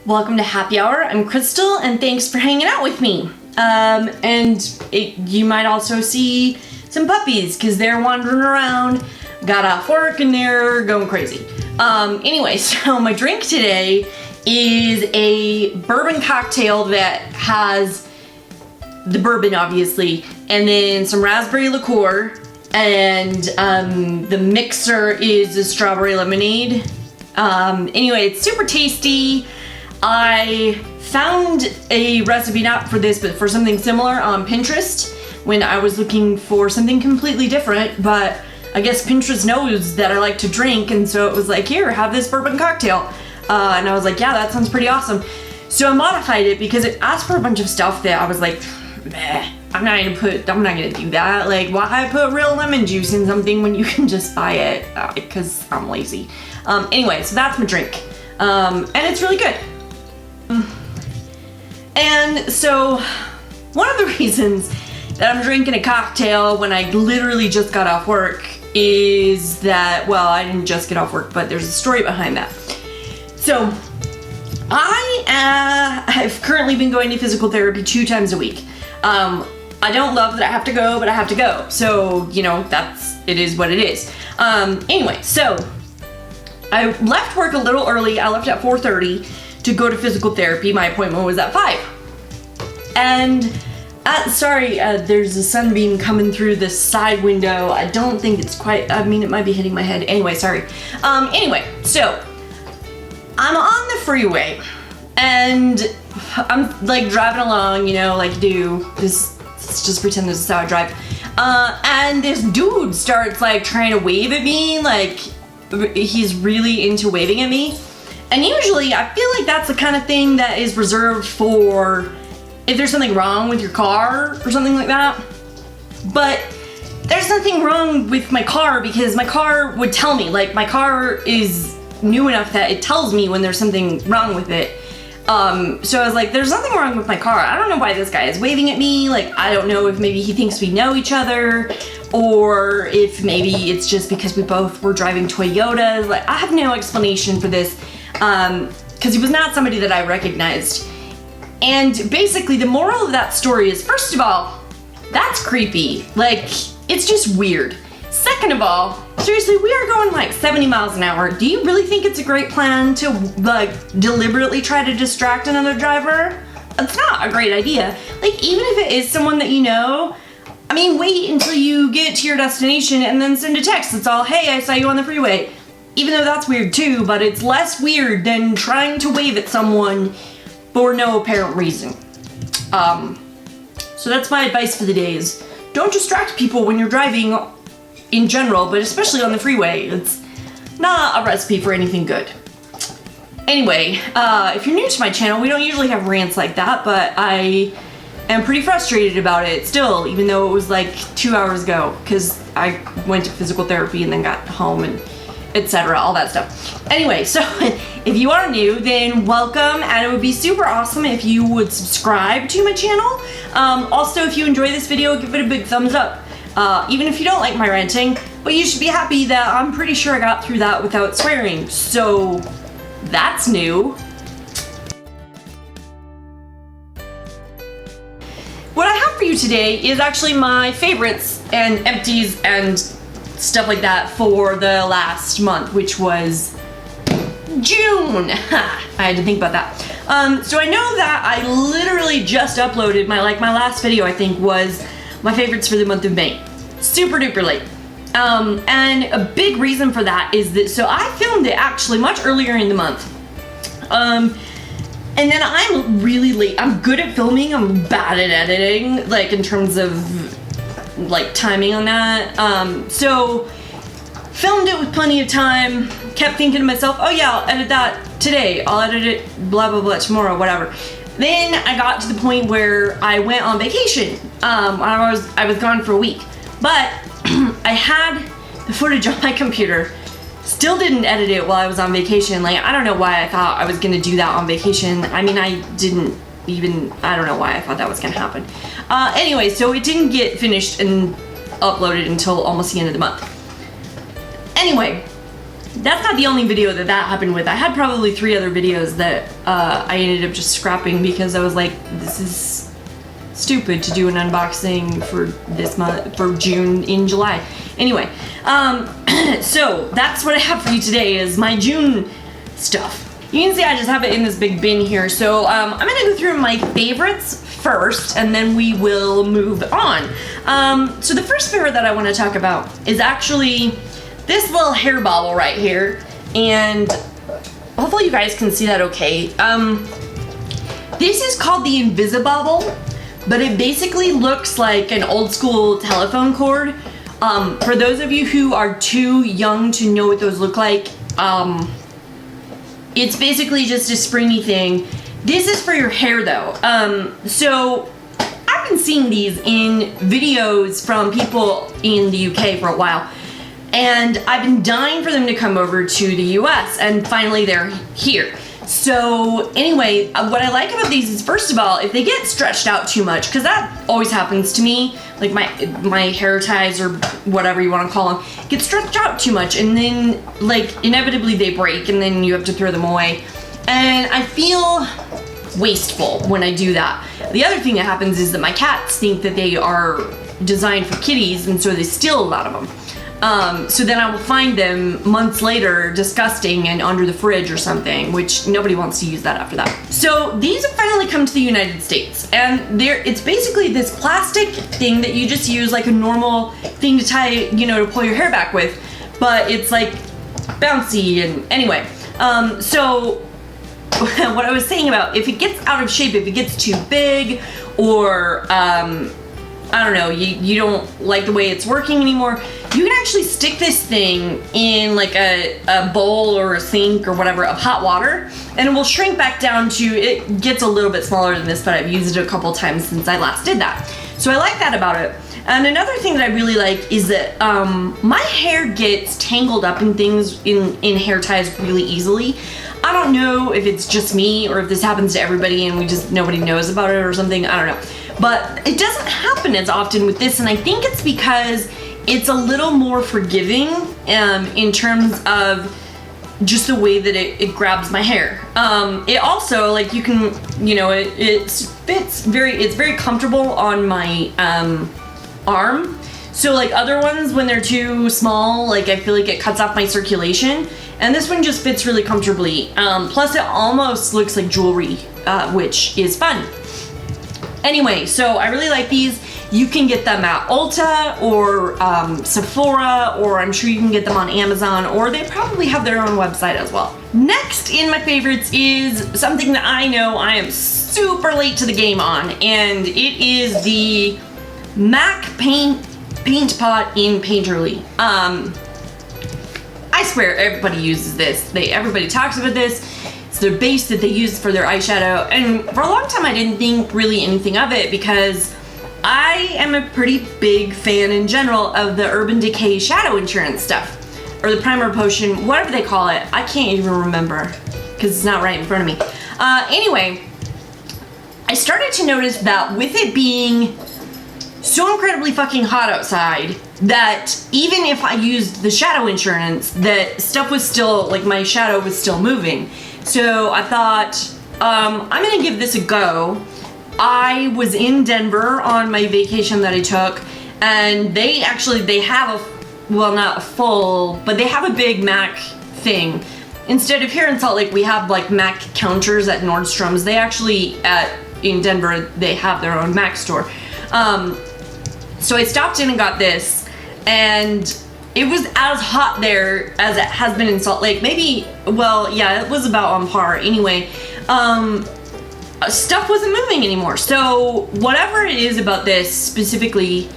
Welcome to Happy Hour. I'm Crystal, and thanks for hanging out with me. You might also see some puppies because they're wandering around. Got off work and they're going crazy. Anyway, so my drink today is a bourbon cocktail that has the bourbon, obviously, and then some raspberry liqueur, and the mixer is a strawberry lemonade. Anyway, it's super tasty. I found a recipe, not for this, but for something similar on Pinterest when I was looking for something completely different, but I guess Pinterest knows that I like to drink, and so it was like, here, have this bourbon cocktail. And I was like, yeah, that sounds pretty awesome. So I modified it because it asked for a bunch of stuff that I was like, meh, I'm not gonna do that. Like, why put real lemon juice in something when you can just buy it? Because I'm lazy. Anyway, so that's my drink. And it's really good. And so, one of the reasons that I'm drinking a cocktail when I literally just got off work is that, well, I didn't just get off work, but there's a story behind that. So, I've currently been going to physical therapy 2 times a week. I don't love that I have to go, but I have to go. So, you know, it is what it is. Anyway, so, I left work a little early. I left at 4:30 to go to physical therapy. My appointment was at 5. And, there's a sunbeam coming through the side window. I don't think it's quite, it might be hitting my head. Anyway, sorry. Anyway, so, I'm on the freeway, and I'm, like, driving along, you know, like you do. Let's just pretend this is how I drive. And this dude starts, like, trying to wave at me, like, he's really into waving at me. And usually, I feel like that's the kind of thing that is reserved for if there's something wrong with your car or something like that. But there's nothing wrong with my car because my car would tell me. Like, my car is new enough that it tells me when there's something wrong with it. So I was like, there's nothing wrong with my car. I don't know why this guy is waving at me. Like, I don't know if maybe he thinks we know each other, or if maybe it's just because we both were driving Toyotas. Like, I have no explanation for this. Because he was not somebody that I recognized. And basically the moral of that story is, first of all, that's creepy. Like, it's just weird. Second of all, seriously, we are going like 70 miles an hour. Do you really think it's a great plan to, like, deliberately try to distract another driver? It's not a great idea. Like, even if it is someone that you know, wait until you get to your destination and then send a text that's all, hey, I saw you on the freeway. Even though that's weird too, but it's less weird than trying to wave at someone for no apparent reason. So that's my advice for the day is don't distract people when you're driving in general, but especially on the freeway. It's not a recipe for anything good. Anyway, if you're new to my channel, we don't usually have rants like that, but I am pretty frustrated about it still, even though it was like 2 hours ago, because I went to physical therapy and then got home and etc., all that stuff. Anyway, so if you are new, then welcome, and it would be super awesome if you would subscribe to my channel. Also, if you enjoy this video, give it a big thumbs up. Even if you don't like my ranting, but you should be happy that I'm pretty sure I got through that without swearing, so that's new. What I have for you today is actually my favorites and empties and stuff like that for the last month, which was June. I had to think about that. So I know that I literally just uploaded my last video, I think, was my favorites for the month of May. Super duper late. And a big reason for that is that, so I filmed it actually much earlier in the month. And then I'm really late. I'm good at filming, I'm bad at editing, like in terms of like timing on that. So filmed it with plenty of time, kept thinking to myself, oh yeah, I'll edit that today, I'll edit it blah blah blah tomorrow, whatever. Then I got to the point where I went on vacation. I was gone for a week, but I had the footage on my computer. Still didn't edit it while I was on vacation. Like, I don't know why I thought I was gonna do that on vacation. I don't know why I thought that was gonna happen. Anyway, so it didn't get finished and uploaded until almost the end of the month. Anyway, that's not the only video that happened with. I had probably 3 other videos that I ended up just scrapping because I was like, this is stupid to do an unboxing for this month, for June in July. Anyway, so that's what I have for you today is my June stuff. You can see I just have it in this big bin here. So I'm gonna go through my favorites first and then we will move on. So the first favorite that I wanna talk about is actually this little hair bobble right here. And hopefully you guys can see that okay. This is called the Invisibobble, but it basically looks like an old school telephone cord. For those of you who are too young to know what those look like, it's basically just a springy thing. This is for your hair though. So I've been seeing these in videos from people in the UK for a while, and I've been dying for them to come over to the US, and finally they're here. So anyway, what I like about these is, first of all, if they get stretched out too much, because that always happens to me, like my hair ties or whatever you want to call them, get stretched out too much, and then like inevitably they break, and then you have to throw them away. And I feel wasteful when I do that. The other thing that happens is that my cats think that they are designed for kitties, and so they steal a lot of them. So then I will find them months later disgusting and under the fridge or something, which nobody wants to use that after that. So these have finally come to the United States, and it's basically this plastic thing that you just use like a normal thing to tie, you know, to pull your hair back with, but it's like bouncy. And anyway, so what I was saying about if it gets out of shape, if it gets too big, or I don't know, you don't like the way it's working anymore, you can actually stick this thing in like a bowl or a sink or whatever of hot water, and it will shrink back down to, it gets a little bit smaller than this, but I've used it a couple times since I last did that. So I like that about it. And another thing that I really like is that my hair gets tangled up in things, in hair ties really easily. I don't know if it's just me or if this happens to everybody and nobody knows about it or something, I don't know. But it doesn't happen as often with this, and I think it's because it's a little more forgiving in terms of just the way that it grabs my hair. It also, like, you can, you know, it's very comfortable on my arm. So like other ones, when they're too small, like I feel like it cuts off my circulation, and this one just fits really comfortably. Plus it almost looks like jewelry, which is fun. Anyway, so I really like these. You can get them at Ulta or Sephora, or I'm sure you can get them on Amazon, or they probably have their own website as well. Next in my favorites is something that I know I am super late to the game on, and it is the MAC Paint Pot in Painterly. I swear everybody uses this. Everybody talks about this. It's their base that they use for their eyeshadow, and for a long time I didn't think really anything of it because I am a pretty big fan in general of the Urban Decay Shadow Insurance stuff, or the Primer Potion, whatever they call it. I can't even remember because it's not right in front of me. Anyway, I started to notice that with it being so incredibly fucking hot outside, that even if I used the shadow insurance, that stuff was still, like, my shadow was still moving. So I thought, I'm gonna give this a go. I was in Denver on my vacation that I took, and they have well, not a full, but they have a big MAC thing. Instead of here in Salt Lake, we have like MAC counters at Nordstrom's. They actually, in Denver, they have their own MAC store. So I stopped in and got this, and it was as hot there as it has been in Salt Lake. Maybe, well, yeah, it was about on par. Anyway, stuff wasn't moving anymore. So whatever it is about this specifically,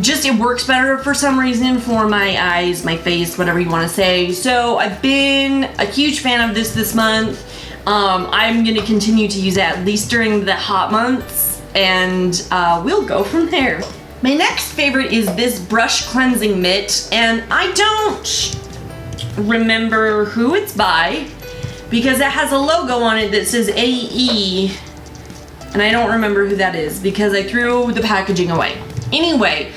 just it works better for some reason for my eyes, my face, whatever you want to say. So I've been a huge fan of this month. I'm going to continue to use it at least during the hot months, and we'll go from there. My next favorite is this brush cleansing mitt, and I don't remember who it's by because it has a logo on it that says AE, and I don't remember who that is because I threw the packaging away. Anyway,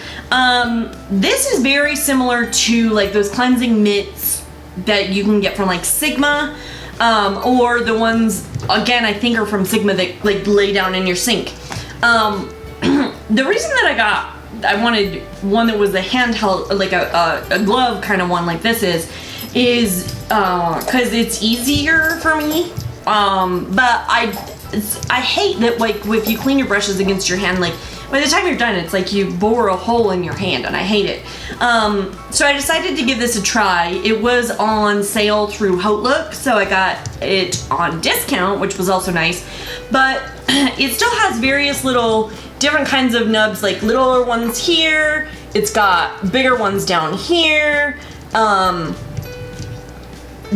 this is very similar to like those cleansing mitts that you can get from like Sigma, or the ones, again, I think are from Sigma that like lay down in your sink. The reason that I wanted one that was a handheld, like a glove kind of one like this is because it's easier for me. But I hate that, like, if you clean your brushes against your hand, like, by the time you're done, it's like you bore a hole in your hand, and I hate it. So I decided to give this a try. It was on sale through Outlook, so I got it on discount, which was also nice. But it still has various little different kinds of nubs, like littler ones here. It's got bigger ones down here.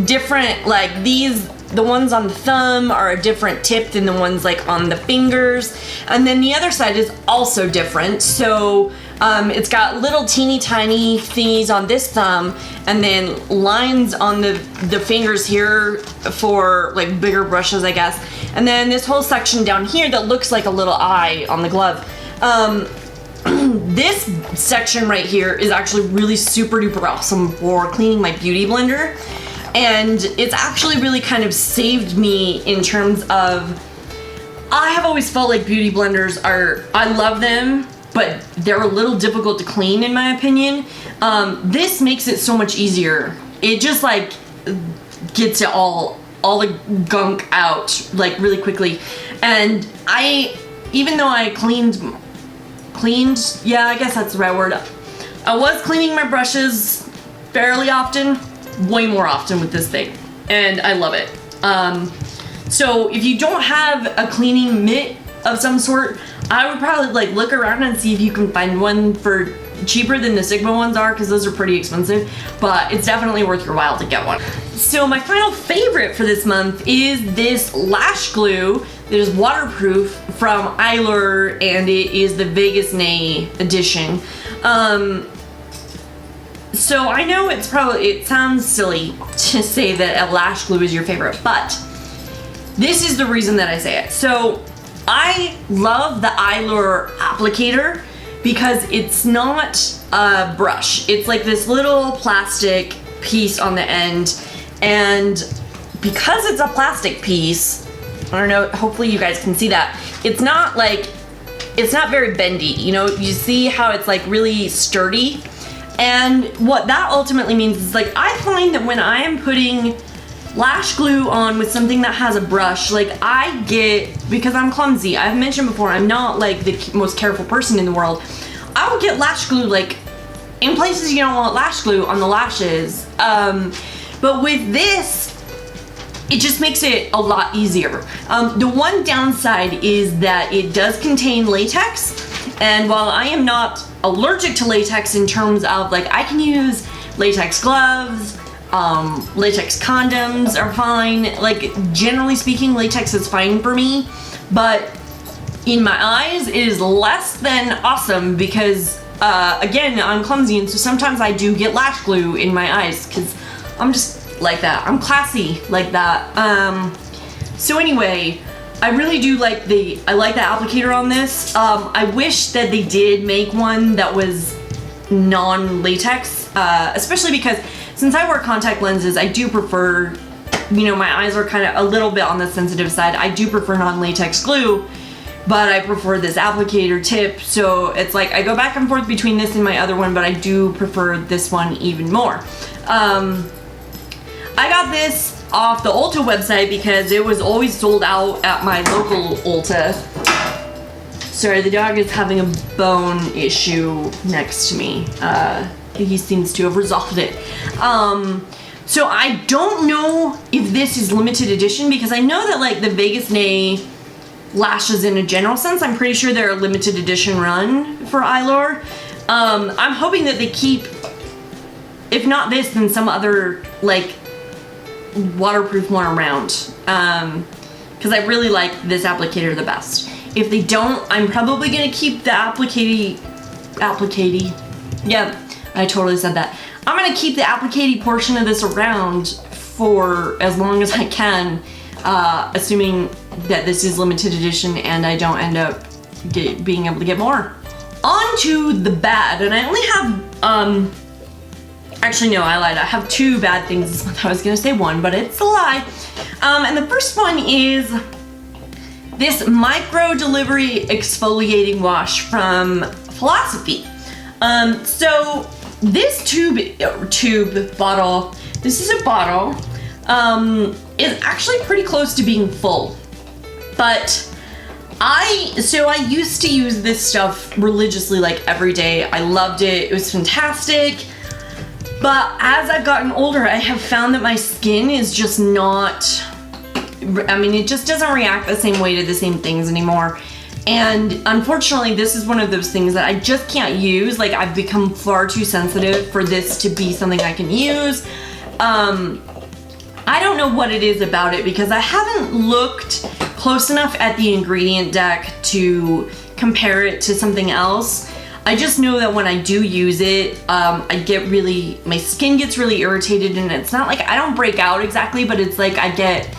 Different, like these, the ones on the thumb are a different tip than the ones like on the fingers. And then the other side is also different. So it's got little teeny tiny thingies on this thumb and then lines on the fingers here for like bigger brushes, I guess. And then this whole section down here that looks like a little eye on the glove. This section right here is actually really super duper awesome for cleaning my beauty blender. And it's actually really kind of saved me in terms of, I have always felt like beauty blenders I love them, but they're a little difficult to clean in my opinion. This makes it so much easier. It just like gets it all the gunk out like really quickly. And even though I cleaned, yeah, I guess that's the right word. I was cleaning my brushes fairly often, way more often with this thing, and I love it. So if you don't have a cleaning mitt of some sort, I would probably like look around and see if you can find one for cheaper than the Sigma ones are, because those are pretty expensive, but it's definitely worth your while to get one. So my final favorite for this month is this lash glue that is waterproof from Eylure, and it is the Vegas Nay edition. So I know it sounds silly to say that a lash glue is your favorite, but this is the reason that I say it. So I love the Eylure applicator because it's not a brush. It's like this little plastic piece on the end, and because it's a plastic piece, I don't know, hopefully you guys can see that, it's not very bendy, you know, you see how it's like really sturdy. And what that ultimately means is, like, I find that when I am putting lash glue on with something that has a brush, like, because I'm clumsy, I've mentioned before, I'm not like the most careful person in the world, I will get lash glue like in places you don't want lash glue on the lashes. But with this, it just makes it a lot easier. The one downside is that it does contain latex, and while I am not allergic to latex in terms of, like, I can use latex gloves, latex condoms are fine. Like, generally speaking, latex is fine for me, but in my eyes, it is less than awesome because, again, I'm clumsy, and so sometimes I do get lash glue in my eyes because I'm just like that. I'm classy like that. So anyway, I really do like the applicator on this. I wish that they did make one that was non-latex, especially because since I wear contact lenses, I do prefer, you know, my eyes are kind of a little bit on the sensitive side. I do prefer non-latex glue, but I prefer this applicator tip. So it's like I go back and forth between this and my other one, but I do prefer this one even more. I got this off the Ulta website because it was always sold out at my local Ulta. Sorry, the dog is having a bone issue next to me. He seems to have resolved it. So I don't know if this is limited edition because I know that, like, the Vegas Nay lashes in a general sense, I'm pretty sure they're a limited edition run for Eylure. I'm hoping that they keep, if not this, then some other, like, waterproof one around, because I really like this applicator the best. If they don't, I'm probably gonna keep the applicatey, yeah, I totally said that. I'm gonna keep the applicatey portion of this around for as long as I can, assuming that this is limited edition and I don't end up being able to get more. On to the bad, and I only have Actually, no, I lied. I have 2 bad things this month. I was gonna say 1, but it's a lie. And the first one is this micro delivery exfoliating wash from Philosophy. So this bottle, this is a bottle, is actually pretty close to being full. But I used to use this stuff religiously, like every day. I loved it. It was fantastic. But as I've gotten older, I have found that my skin is just not, I mean, it just doesn't react the same way to the same things anymore. And unfortunately, this is one of those things that I just can't use. Like, I've become far too sensitive for this to be something I can use. I don't know what it is about it because I haven't looked close enough at the ingredient deck to compare it to something else. I just know that when I do use it, my skin gets really irritated, and it's not like I don't break out exactly, but it's like I get,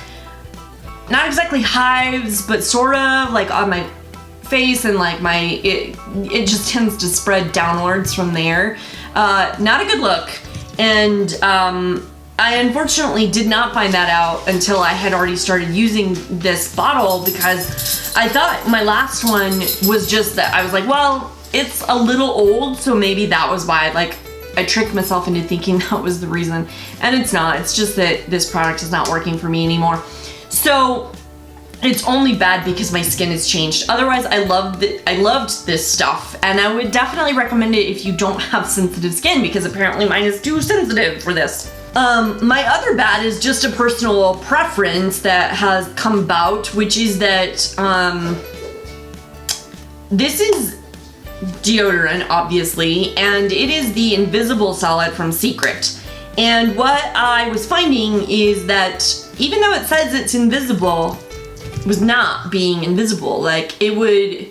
not exactly hives, but sort of like on my face, and like it just tends to spread downwards from there. Not a good look. And I unfortunately did not find that out until I had already started using this bottle, because I thought my last one was just that I was like, well, it's a little old, so maybe that was why. Like, I tricked myself into thinking that was the reason, and it's not. It's just that this product is not working for me anymore. So it's only bad because my skin has changed. Otherwise, I loved this stuff, and I would definitely recommend it if you don't have sensitive skin, because apparently mine is too sensitive for this. My other bad is just a personal preference that has come about, which is that this is deodorant, obviously, and it is the Invisible Solid from Secret. And what I was finding is that even though it says it's invisible, it was not being invisible. Like, it would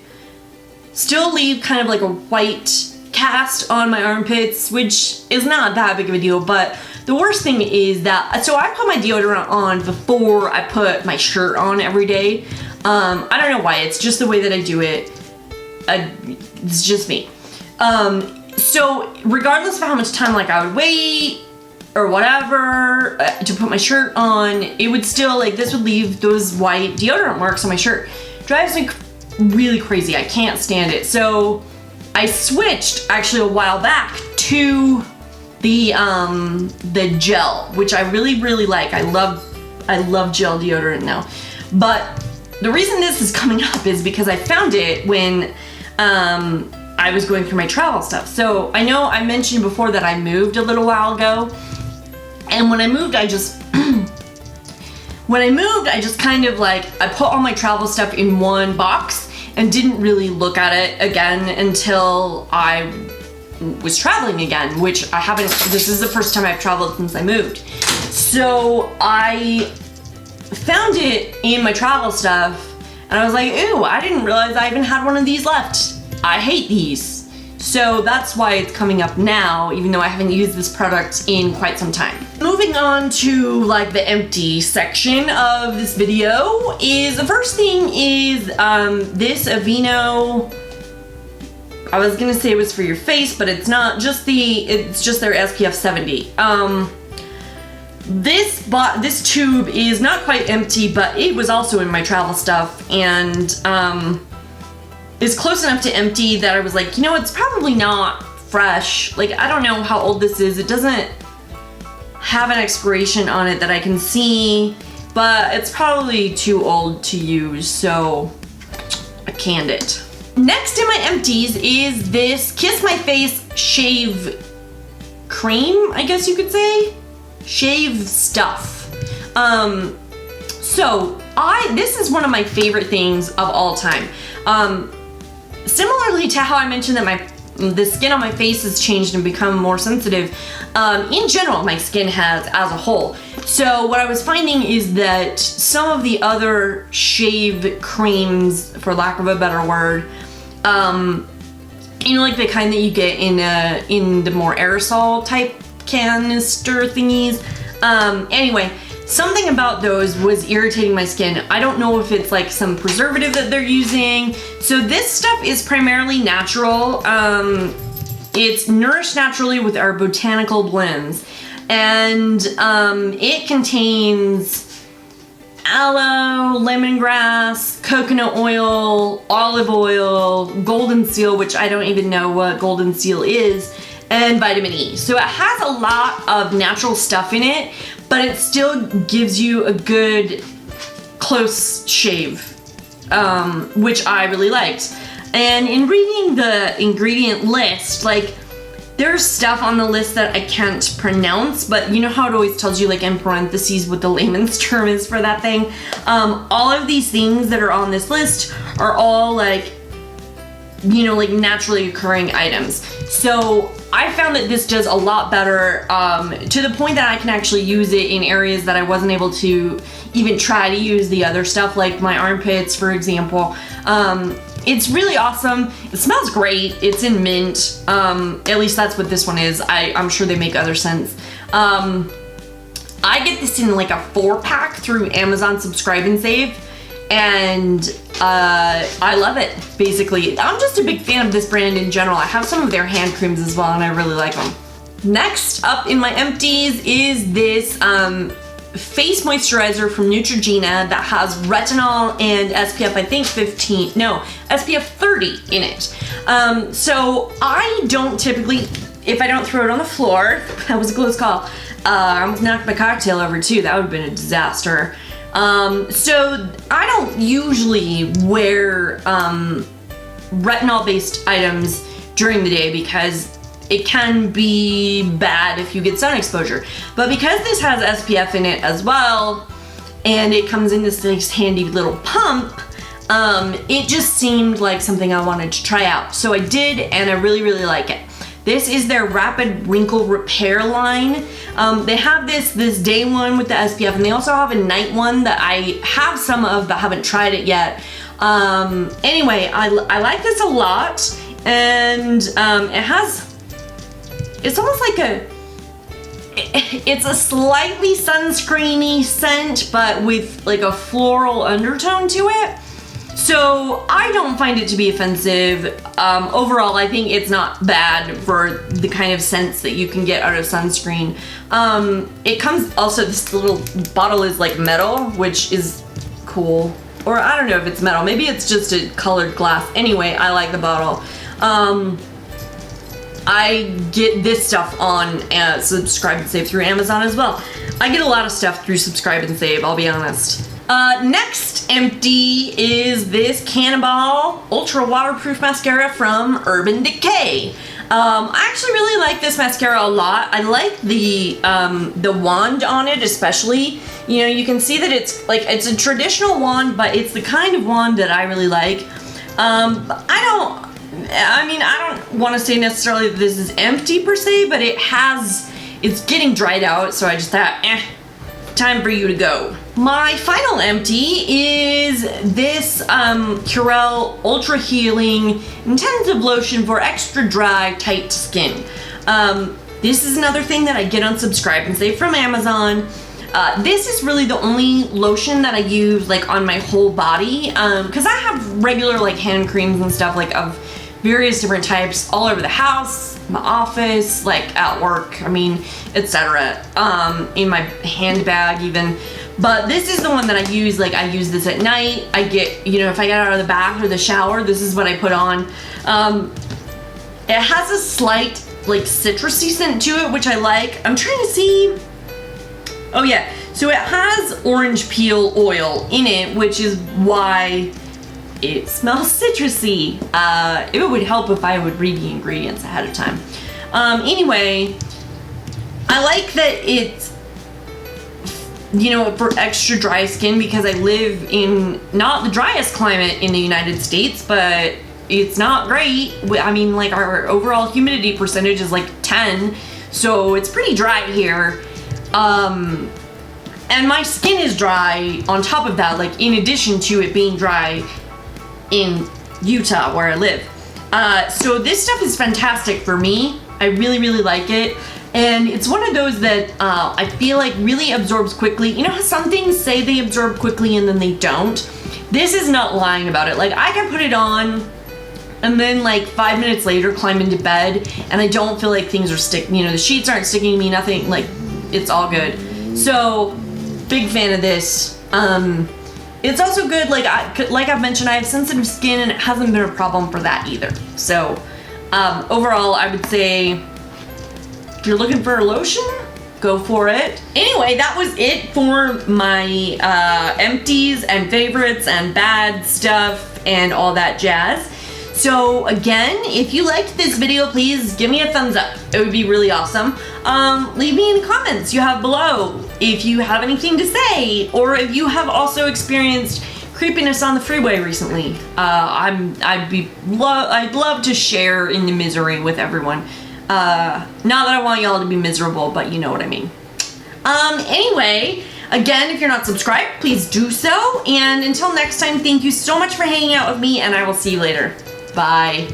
still leave kind of like a white cast on my armpits, which is not that big of a deal. But the worst thing is that, so I put my deodorant on before I put my shirt on every day. I don't know why, it's just the way that I do it. It's just me. So regardless of how much time like I would wait or whatever to put my shirt on, it would still, like, this would leave those white deodorant marks on my shirt. Drives me really crazy. I can't stand it. So I switched actually a while back to the gel, which I really, really like. I love gel deodorant now. But the reason this is coming up is because I found it when I was going through my travel stuff. So I know I mentioned before that I moved a little while ago, and when I moved, I just kind of like, I put all my travel stuff in one box and didn't really look at it again until I was traveling again, which I haven't. This is the first time I've traveled since I moved. So I found it in my travel stuff, and I was like, ew, I didn't realize I even had one of these left. I hate these. So that's why it's coming up now, even though I haven't used this product in quite some time. Moving on to like the empty section of this video is, the first thing is this Aveeno, I was gonna say it was for your face, but it's not, it's just their SPF 70. This tube is not quite empty, but it was also in my travel stuff, and is close enough to empty that I was like, you know, it's probably not fresh. Like, I don't know how old this is. It doesn't have an expiration on it that I can see, but it's probably too old to use, so I canned it. Next in my empties is this Kiss My Face shave cream, I guess you could say. Shave stuff. This is one of my favorite things of all time. Similarly to how I mentioned that the skin on my face has changed and become more sensitive, in general my skin has as a whole. So what I was finding is that some of the other shave creams, for lack of a better word, you know, like the kind that you get in the more aerosol type canister thingies. Anyway, something about those was irritating my skin. I don't know if it's like some preservative that they're using. So this stuff is primarily natural. It's nourished naturally with our botanical blends. And it contains aloe, lemongrass, coconut oil, olive oil, golden seal, which I don't even know what golden seal is, and vitamin E. So it has a lot of natural stuff in it, but it still gives you a good close shave, which I really liked. And in reading the ingredient list, like, there's stuff on the list that I can't pronounce, but you know how it always tells you, like, in parentheses what the layman's term is for that thing? All of these things that are on this list are all, like, you know, like, naturally occurring items. So I found that this does a lot better, to the point that I can actually use it in areas that I wasn't able to even try to use the other stuff, like my armpits, for example. It's really awesome. It smells great. It's in mint. At least that's what this one is. I'm sure they make other scents. I get this in like a 4-pack through Amazon Subscribe and Save, and I love it, basically. I'm just a big fan of this brand in general. I have some of their hand creams as well, and I really like them. Next up in my empties is this face moisturizer from Neutrogena that has retinol and SPF, I think SPF 30 in it. So I don't typically, if I don't throw it on the floor, that was a close call. I almost knocked my cocktail over too. That would have been a disaster. So I don't usually wear retinol-based items during the day because it can be bad if you get sun exposure. But because this has SPF in it as well, and it comes in this nice handy little pump, it just seemed like something I wanted to try out. So I did, and I really, really like it. This is their Rapid Wrinkle Repair line. They have this day one with the SPF, and they also have a night one that I have some of but haven't tried it yet. Anyway, I like this a lot, and it's almost like it's a slightly sunscreeny scent, but with like a floral undertone to it. So I don't find it to be offensive. Overall, I think it's not bad for the kind of scents that you can get out of sunscreen. It comes also, this little bottle is like metal, which is cool. Or I don't know if it's metal, maybe it's just a colored glass. Anyway, I like the bottle. I get this stuff on Subscribe and Save through Amazon as well. I get a lot of stuff through Subscribe and Save, I'll be honest. Next empty is this Cannibal Ultra Waterproof Mascara from Urban Decay. I actually really like this mascara a lot. I like the wand on it especially. You know, you can see that it's a traditional wand, but it's the kind of wand that I really like. I don't want to say necessarily that this is empty per se, but it's getting dried out, so I just thought, time for you to go. My final empty is this Curel Ultra Healing Intensive Lotion for extra dry, tight skin. This is another thing that I get on Subscribe and Save from Amazon. This is really the only lotion that I use like on my whole body, because I have regular like hand creams and stuff like of various different types all over the house, my office, like at work, I mean, etc. In my handbag even. But this is the one that I use, like I use this at night. I get, you know, if I get out of the bath or the shower, this is what I put on. It has a slight like citrusy scent to it, which I like. I'm trying to see. Oh yeah, so it has orange peel oil in it, which is why it smells citrusy. It would help if I would read the ingredients ahead of time. Anyway, I like that it's, you know, for extra dry skin, because I live in not the driest climate in the United States, but it's not great. I mean, like our overall humidity percentage is like 10, so it's pretty dry here. And my skin is dry on top of that, like in addition to it being dry in Utah where I live. So this stuff is fantastic for me. I really, really like it. And it's one of those that I feel like really absorbs quickly. You know how some things say they absorb quickly and then they don't? This is not lying about it. Like I can put it on and then like 5 minutes later climb into bed, and I don't feel like things are the sheets aren't sticking to me, nothing, like it's all good. So big fan of this. It's also good, like I've mentioned, I have sensitive skin and it hasn't been a problem for that either. So overall, I would say if you're looking for a lotion, go for it. Anyway, that was it for my empties and favorites and bad stuff and all that jazz. So again, if you liked this video, please give me a thumbs up. It would be really awesome. Leave me in the comments you have below if you have anything to say, or if you have also experienced creepiness on the freeway recently. I'd love to share in the misery with everyone. Not that I want y'all to be miserable, but you know what I mean. Anyway, again, if you're not subscribed, please do so. And until next time, thank you so much for hanging out with me, and I will see you later. Bye.